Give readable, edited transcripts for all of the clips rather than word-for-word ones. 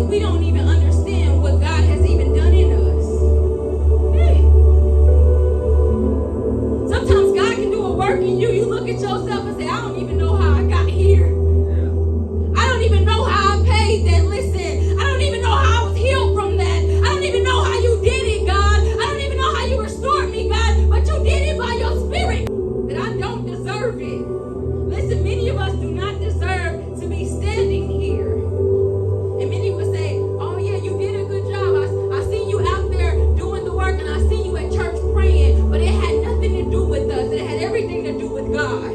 we don't even understand what God has even done in us. Hey. Sometimes God can do a work in you. You look at yourself and say, I don't even know how I got here. I don't even know how I paid that. Listen, I don't even know how I was healed from that. I don't even know how you did it, God. I don't even know how you restored me, God. But you did it by your spirit. That I don't deserve it. Listen, many of us do not deserve to be standing here. And many would say, oh yeah, you did a good job. I see you out there doing the work, and I see you at church praying. But it had nothing to do with us. It had everything to do with God.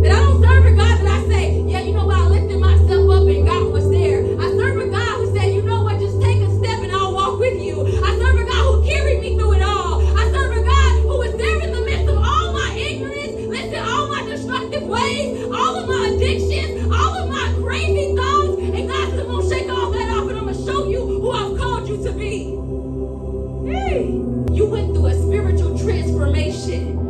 That I don't serve a God that I say, yeah, you know what, I lifted myself up and God was there. I serve a God who said, you know what, just take a step and I'll walk with you. I serve a God who carried me through it all. I serve a God who was there in the midst of all my ignorance, listen, all my destructive ways, all of my addictions, all of my crazy thoughts. And God said, I'm going to shake all that off and I'm going to show you who I've called you to be. Hey, you went through a spiritual transformation.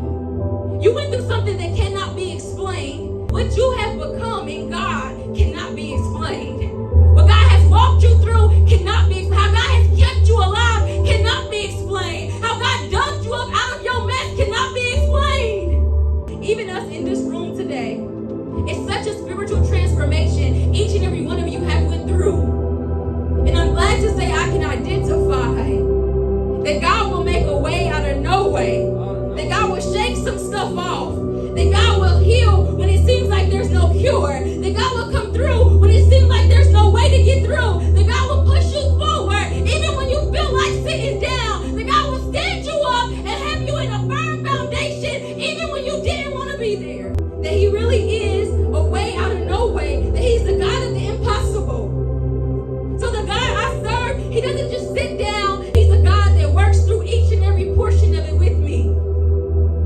You went through something that cannot be explained. What you have become in God cannot be explained. What God has walked you through cannot be explained. How God has kept you alive cannot be explained. How God dug you up out of your mess cannot be explained. Even us in this room today, it's such a spiritual transformation each and every one of you have went through. And I'm glad to say I can identify that God will make a way out of no way. That God will shake some stuff off. That God will heal when it seems like there's no cure. That God will come through when it seems like there's no way to get through. That God will push you forward even when you feel like sitting down. That God will stand you up and have you in a firm foundation even when you didn't want to be there. That He really is a way out of no way. That He's the God of the impossible. So the God I serve, He doesn't just sit down. He's a God that works through each and every portion of it with me.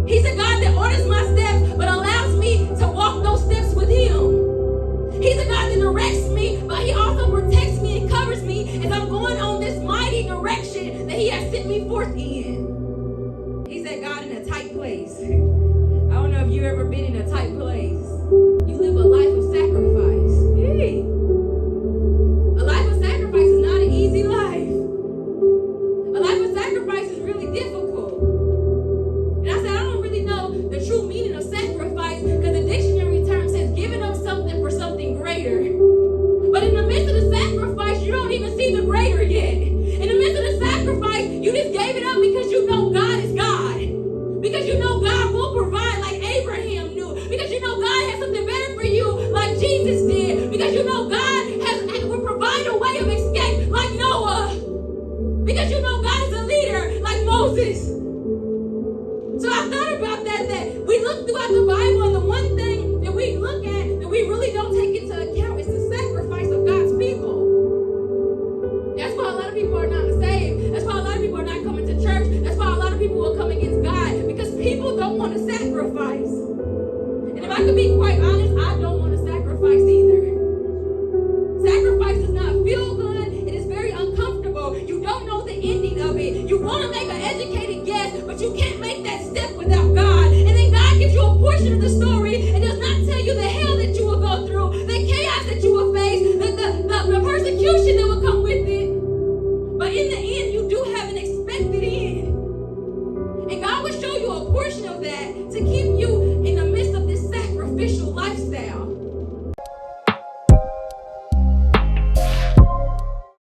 He's a God that orders my steps, but allows me to walk those steps with Him. He's a God that directs me, but He also protects me and covers me as I'm going on this mighty direction that He has sent me forth in. He's that God in a tight place. I don't know if you've ever been in a tight place. You live a life of sacrifice. Hey. A life of sacrifice is not an easy life. A life of sacrifice is really difficult. And I said, I don't really know the true meaning of sacrifice because the dictionary term says giving up something for something greater. But in the midst of the sacrifice, you don't even see the greater yet. In the midst of the sacrifice, you just gave it up because you know God is God. Because you know God will provide like Abraham knew. Because you know God has something better for you like Jesus did. Because you know God will provide a way of escape like Noah. Because you know God is a leader like Moses. So I thought about that we look throughout the Bible, and the one thing that we look at that we really don't take into account is the sacrifice of God's people. That's why a lot of people are not saved. That's why a lot of people are not coming to church. That's why a lot of people will come against God, because people don't want to sacrifice. And if I could be quite honest, I don't want to sacrifice either. Sacrifice does not feel good. It is very uncomfortable. You don't know the ending of it. You want to make an educated guess, but you can't make that step